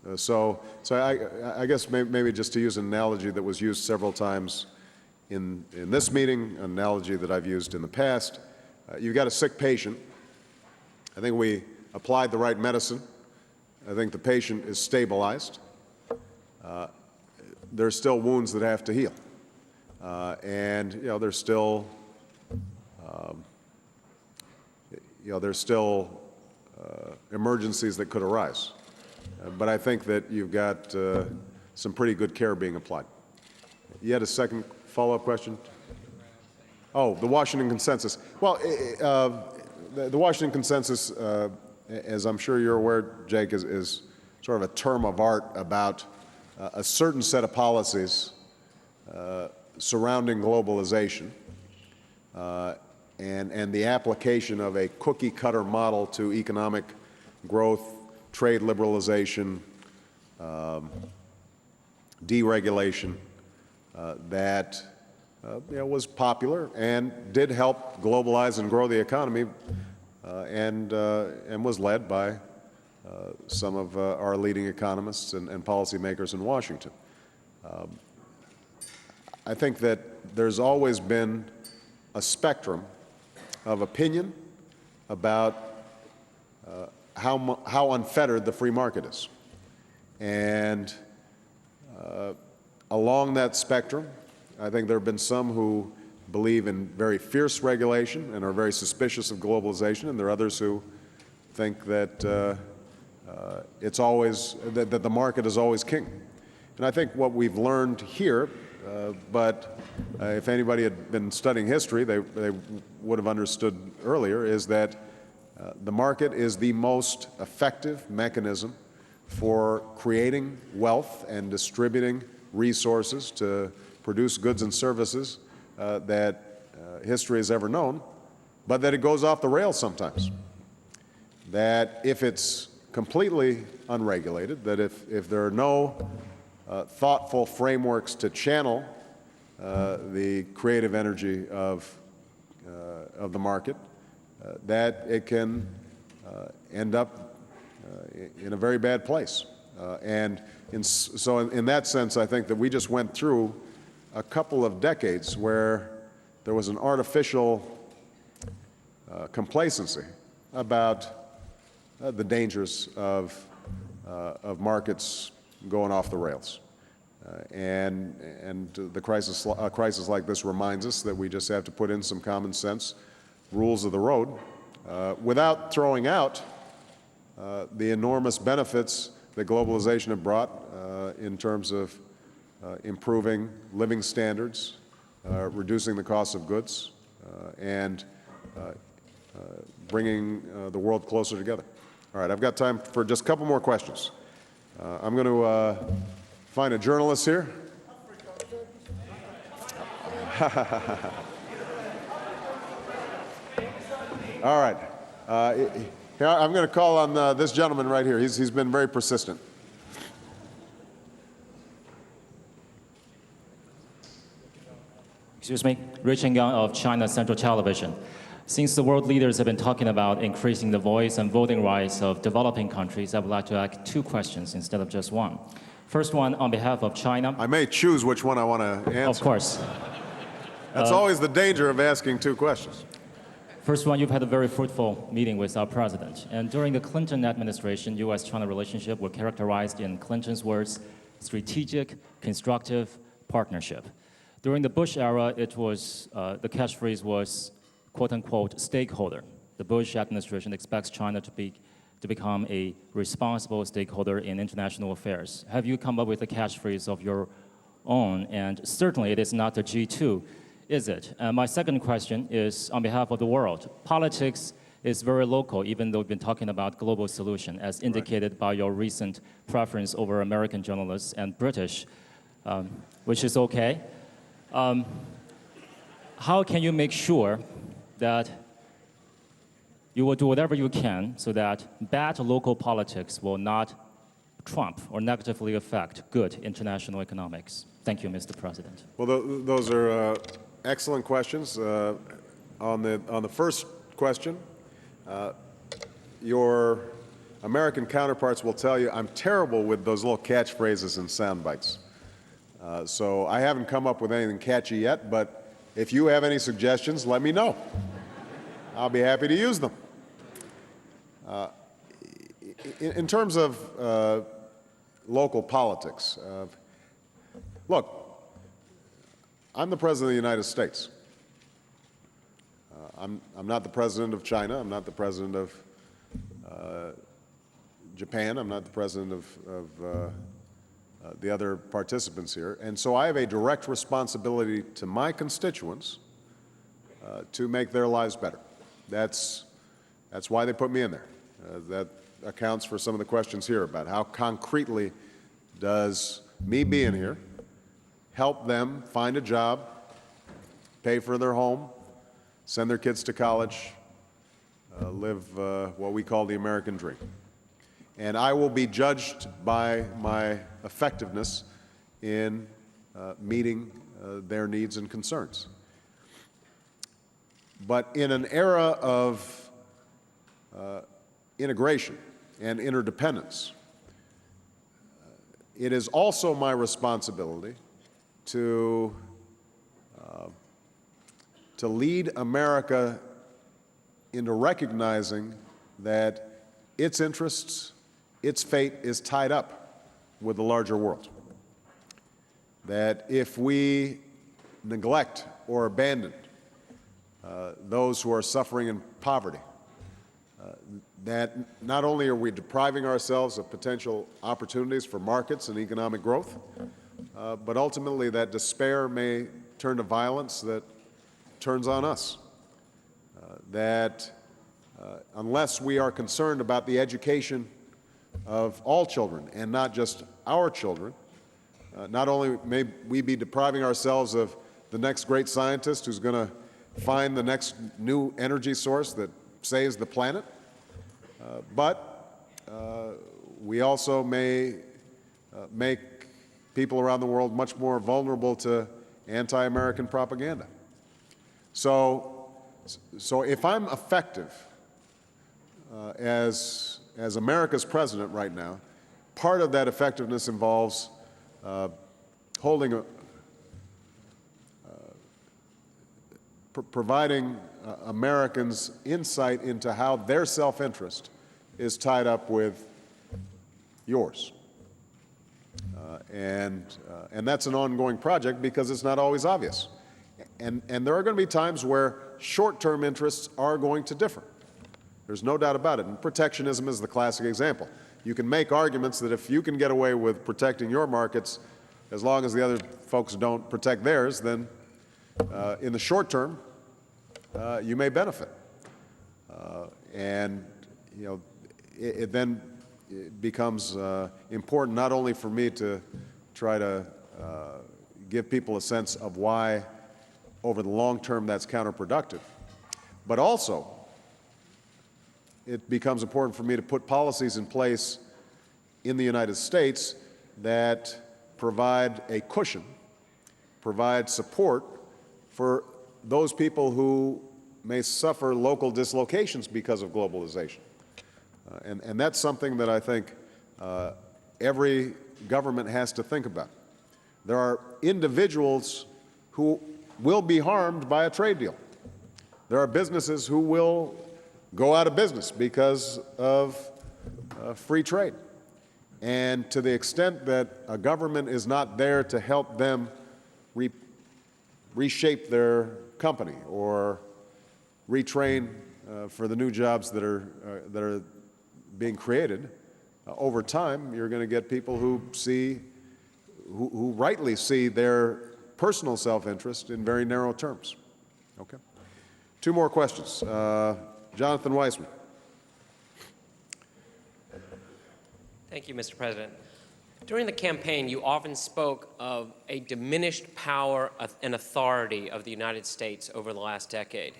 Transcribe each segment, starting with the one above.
I guess maybe just to use an analogy that was used several times in this meeting, an analogy that I've used in the past, you've got a sick patient. I think we applied the right medicine. I think the patient is stabilized. There's still wounds that have to heal. And, you know, there's still emergencies that could arise. But I think that you've got some pretty good care being applied. You had a second follow-up question? Oh, the Washington Consensus. Well, the Washington Consensus, as I'm sure you're aware, Jake, is sort of a term of art about a certain set of policies surrounding globalization and the application of a cookie-cutter model to economic growth, trade liberalization, deregulation that was popular and did help globalize and grow the economy, and was led by some of our leading economists and policymakers in Washington. I think that there's always been a spectrum of opinion about how unfettered the free market is. And along that spectrum, I think there have been some who believe in very fierce regulation and are very suspicious of globalization, and there are others who think that it's always that the market is always king. And I think what we've learned here, but if anybody had been studying history, they would have understood earlier, is that the market is the most effective mechanism for creating wealth and distributing resources to produce goods and services that history has ever known, but that it goes off the rails sometimes. That if it's completely unregulated, that if there are no thoughtful frameworks to channel the creative energy of the market, that it can end up in a very bad place. So in that sense, I think that we just went through a couple of decades where there was an artificial complacency about the dangers of markets going off the rails. And a crisis like this reminds us that we just have to put in some common sense rules of the road without throwing out the enormous benefits that globalization have brought in terms of improving living standards, reducing the cost of goods, and bringing the world closer together. All right, I've got time for just a couple more questions. I'm going to find a journalist here. All right. I'm going to call on this gentleman right here. He's been very persistent. Excuse me, Rich Yang of China Central Television. Since the world leaders have been talking about increasing the voice and voting rights of developing countries, I would like to ask two questions instead of just one. First one, on behalf of China. I may choose which one I want to answer. Of course. That's always the danger of asking two questions. First one, you've had a very fruitful meeting with our president. And during the Clinton administration, U.S.-China relationship were characterized in Clinton's words, strategic, constructive partnership. During the Bush era, it was, the catchphrase was, quote-unquote, stakeholder. The Bush administration expects China to become a responsible stakeholder in international affairs. Have you come up with a catchphrase of your own? And certainly it is not the G2, is it? My second question is on behalf of the world. Politics is very local, even though we've been talking about global solution, as indicated by your recent preference over American journalists and British, which is okay. How can you make sure that you will do whatever you can so that bad local politics will not trump or negatively affect good international economics? Thank you, Mr. President. Well, those are excellent questions. On the first question, I'm American counterparts will tell you I'm terrible with those little catchphrases and sound bites. So I haven't come up with anything catchy yet, but if you have any suggestions, let me know. I'll be happy to use them. In terms of local politics, look, I'm the President of the United States. I'm not the President of China. I'm not the President of Japan. I'm not the President of the other participants here. And so I have a direct responsibility to my constituents to make their lives better. That's why they put me in there. That accounts for some of the questions here about how concretely does me being here help them find a job, pay for their home, send their kids to college, live what we call the American dream. And I will be judged by my effectiveness in meeting their needs and concerns. But in an era of integration and interdependence, it is also my responsibility to lead America into recognizing that its interests, its fate is tied up with the larger world. That if we neglect or abandon those who are suffering in poverty, that not only are we depriving ourselves of potential opportunities for markets and economic growth, but ultimately that despair may turn to violence that turns on us. That unless we are concerned about the education of all children and not just our children, not only may we be depriving ourselves of the next great scientist who's going to find the next new energy source that saves the planet, but we also may make people around the world much more vulnerable to anti-American propaganda. So if I'm effective as America's president right now, part of that effectiveness involves providing Americans insight into how their self-interest is tied up with yours. And that's an ongoing project because it's not always obvious. And there are going to be times where short-term interests are going to differ. There's no doubt about it. And protectionism is the classic example. You can make arguments that if you can get away with protecting your markets, as long as the other folks don't protect theirs, then in the short term, you may benefit. And you know, it then becomes important not only for me to try to give people a sense of why over the long term that's counterproductive, but also it becomes important for me to put policies in place in the United States that provide a cushion, provide support for those people who may suffer local dislocations because of globalization. And that's something that I think every government has to think about. There are individuals who will be harmed by a trade deal. There are businesses who will go out of business because of free trade. And to the extent that a government is not there to help them reshape their company or retrain for the new jobs that are being created, over time you're going to get people who rightly see their personal self-interest in very narrow terms. Okay. Two more questions. Jonathan Weissman. Thank you, Mr. President. During the campaign, you often spoke of a diminished power and authority of the United States over the last decade.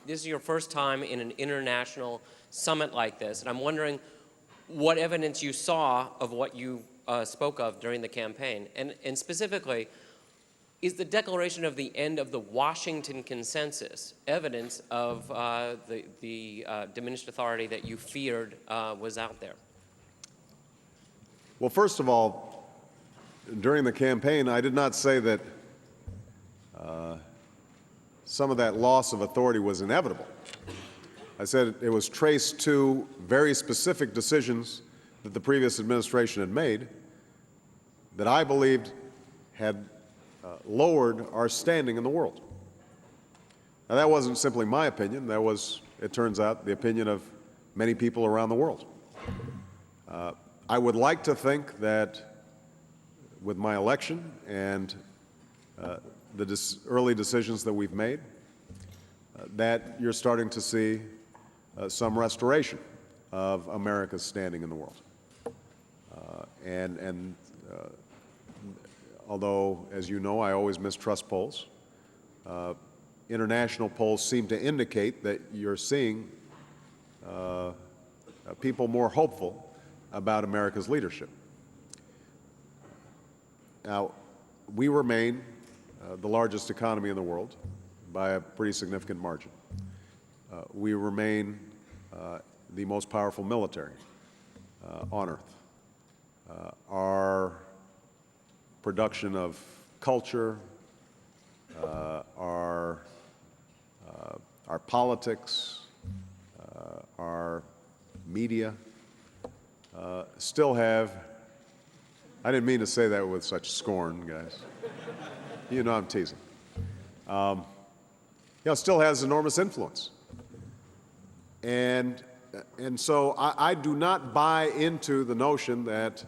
This is your first time in an international summit like this, and I'm wondering what evidence you saw of what you spoke of during the campaign. And specifically, Is the declaration of the end of the Washington Consensus evidence of the diminished authority that you feared was out there? Well, first of all, during the campaign, I did not say that some of that loss of authority was inevitable. I said it was traced to very specific decisions that the previous administration had made that I believed had lowered our standing in the world. Now, that wasn't simply my opinion. That was, it turns out, the opinion of many people around the world. I would like to think that with my election and the early decisions that we've made, that you're starting to see some restoration of America's standing in the world. Although, as you know, I always mistrust polls, international polls seem to indicate that you're seeing people more hopeful about America's leadership. Now, we remain the largest economy in the world by a pretty significant margin. We remain the most powerful military on earth. Our production of culture, our politics, our media still have, I didn't mean to say that with such scorn, guys. You know I'm teasing. Still has enormous influence. And so I do not buy into the notion that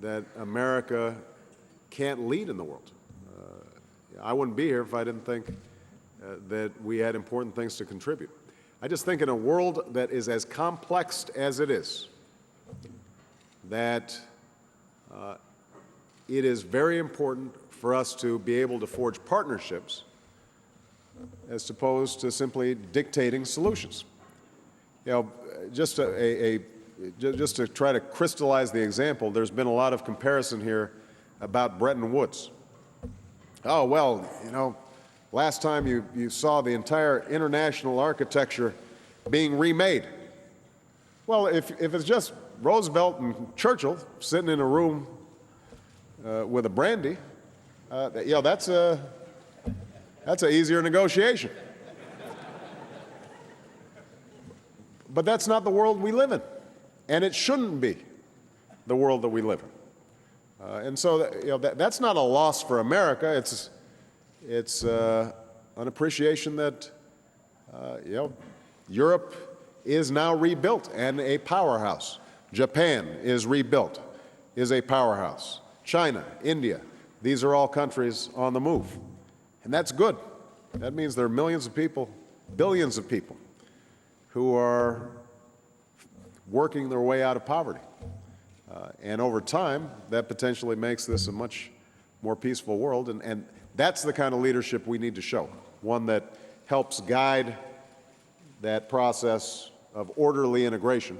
that America can't lead in the world. I wouldn't be here if I didn't think that we had important things to contribute. I just think in a world that is as complex as it is, that it is very important for us to be able to forge partnerships as opposed to simply dictating solutions. Just to try to crystallize the example, there's been a lot of comparison here about Bretton Woods. Oh, well, last time you saw the entire international architecture being remade. Well, if it's just Roosevelt and Churchill sitting in a room with a brandy, that's an easier negotiation. But that's not the world we live in, and it shouldn't be the world that we live in. And so, that's not a loss for America. It's an appreciation that Europe is now rebuilt and a powerhouse. Japan is rebuilt, is a powerhouse. China, India, these are all countries on the move. And that's good. That means there are millions of people, billions of people, who are working their way out of poverty. And over time, that potentially makes this a much more peaceful world. And that's the kind of leadership we need to show, one that helps guide that process of orderly integration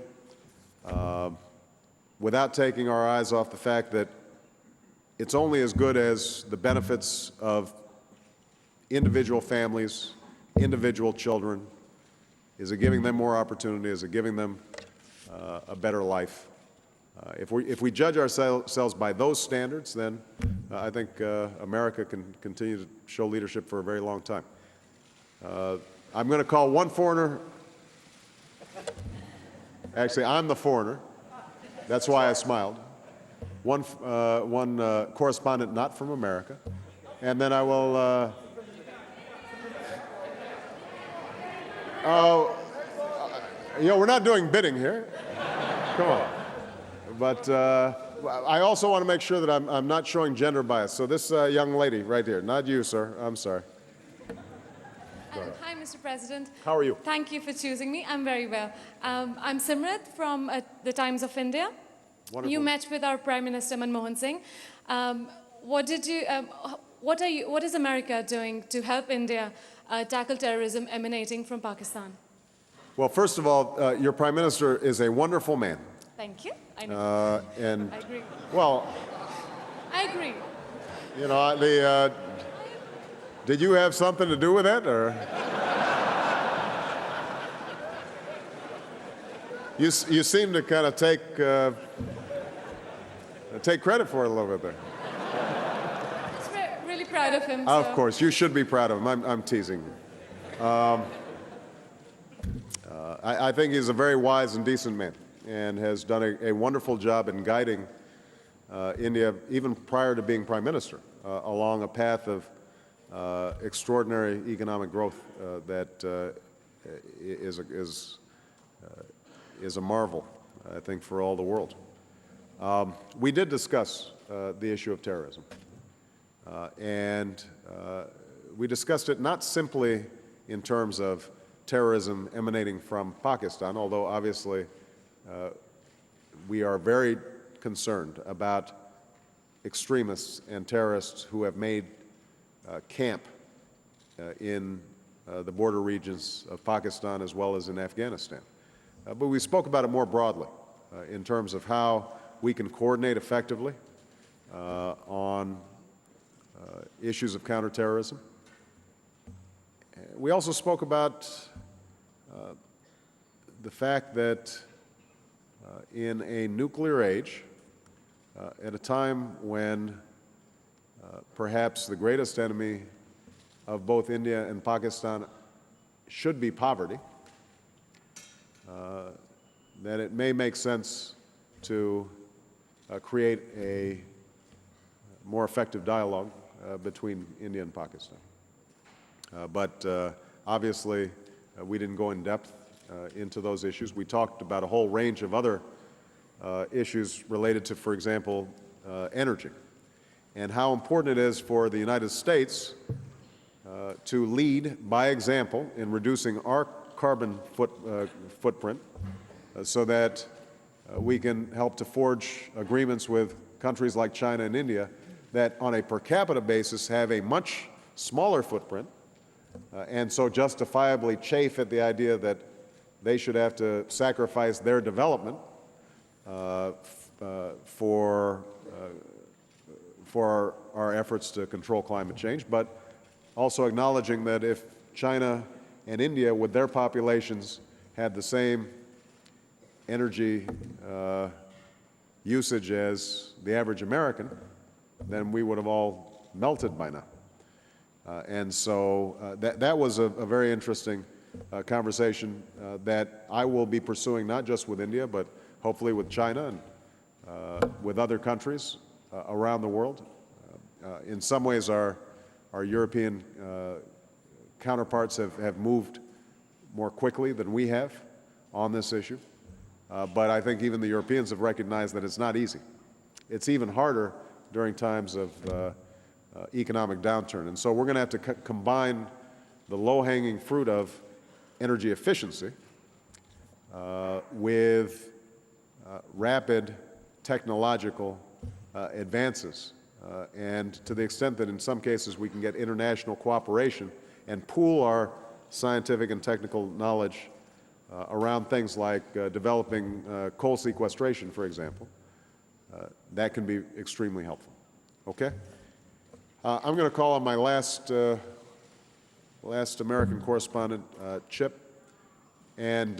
without taking our eyes off the fact that it's only as good as the benefits of individual families, individual children. Is it giving them more opportunity? Is it giving them a better life? If we judge ourselves by those standards, then I think America can continue to show leadership for a very long time. I'm going to call one foreigner. Actually, I'm the foreigner. That's why I smiled. One correspondent not from America. And then I will... we're not doing bidding here. Come on. But I also want to make sure that I'm not showing gender bias. So this young lady right here, not you, sir. I'm sorry. Hi, Mr. President. How are you? Thank you for choosing me. I'm very well. I'm Simrat from the Times of India. Wonderful. You met with our Prime Minister Manmohan Singh. What is America doing to help India tackle terrorism emanating from Pakistan? Well, first of all, your Prime Minister is a wonderful man. Thank you. I know. And I agree. well, I agree. You know, did you have something to do with it, or? You seem to kind of take credit for it a little bit there. Really proud of him. Of so- course, you should be proud of him. I'm teasing you. I think he's a very wise and decent man and has done a wonderful job in guiding India, even prior to being prime minister, along a path of extraordinary economic growth that is a marvel, I think, for all the world. We did discuss the issue of terrorism, and we discussed it not simply in terms of terrorism emanating from Pakistan, although obviously we are very concerned about extremists and terrorists who have made camp in the border regions of Pakistan as well as in Afghanistan. But we spoke about it more broadly in terms of how we can coordinate effectively on issues of counterterrorism. We also spoke about the fact that in a nuclear age, at a time when perhaps the greatest enemy of both India and Pakistan should be poverty, that it may make sense to create a more effective dialogue between India and Pakistan. But obviously, we didn't go in depth into those issues. We talked about a whole range of other issues related to, for example, energy, and how important it is for the United States to lead by example in reducing our carbon footprint so that we can help to forge agreements with countries like China and India that on a per capita basis have a much smaller footprint and so justifiably chafe at the idea that they should have to sacrifice their development for our efforts to control climate change, but also acknowledging that if China and India, with their populations, had the same energy usage as the average American, then we would have all melted by now. And so that was a very interesting conversation that I will be pursuing not just with India, but hopefully with China and with other countries around the world. In some ways, our European counterparts have moved more quickly than we have on this issue. But I think even the Europeans have recognized that it's not easy. It's even harder during times of economic downturn. And so we're going to have to combine the low-hanging fruit of energy efficiency with rapid technological advances. And to the extent that in some cases we can get international cooperation and pool our scientific and technical knowledge around things like developing coal sequestration, for example, that can be extremely helpful. Okay? I'm going to call on my last American correspondent, Chip. And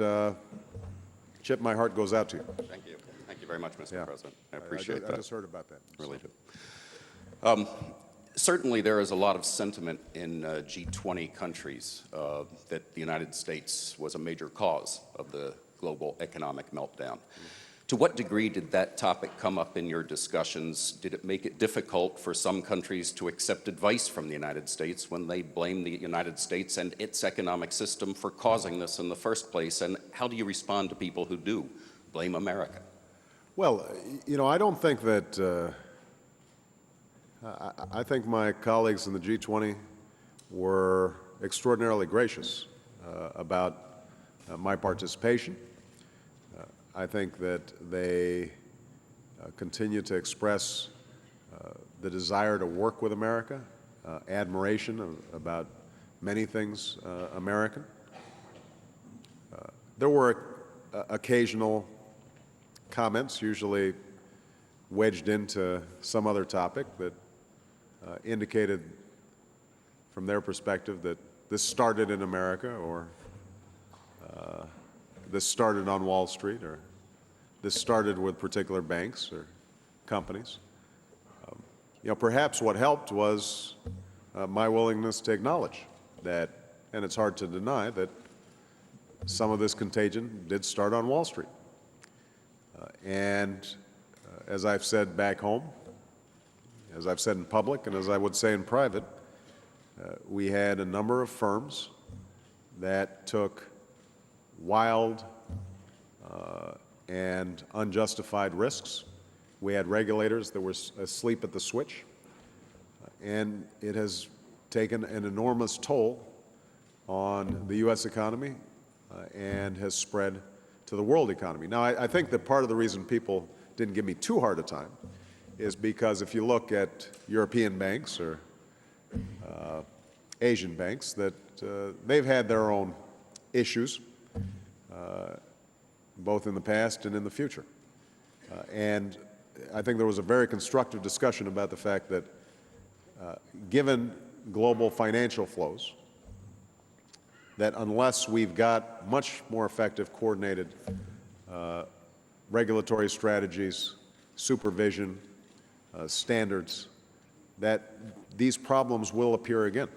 Chip, my heart goes out to you. Thank you. Thank you very much, Mr. Yeah. President. I appreciate that. I just heard about that. Really do. Certainly, there is a lot of sentiment in G20 countries that the United States was a major cause of the global economic meltdown. To what degree did that topic come up in your discussions? Did it make it difficult for some countries to accept advice from the United States when they blame the United States and its economic system for causing this in the first place? And how do you respond to people who do blame America? Well, you know, I don't think that, I think my colleagues in the G20 were extraordinarily gracious about my participation. I think that they continue to express the desire to work with America, admiration about many things American. There were occasional comments, usually wedged into some other topic, that indicated from their perspective that this started in America, or this started on Wall Street, or this started with particular banks or companies. Perhaps what helped was my willingness to acknowledge that, and it's hard to deny that some of this contagion did start on Wall Street. As I've said back home, as I've said in public, and as I would say in private, we had a number of firms that took wild and unjustified risks. We had regulators that were asleep at the switch, and it has taken an enormous toll on the U.S. economy and has spread to the world economy. Now, I think that part of the reason people didn't give me too hard a time is because if you look at European banks or Asian banks, that they've had their own issues, both in the past and in the future. And I think there was a very constructive discussion about the fact that given global financial flows, that unless we've got much more effective coordinated regulatory strategies, supervision, standards, that these problems will appear again.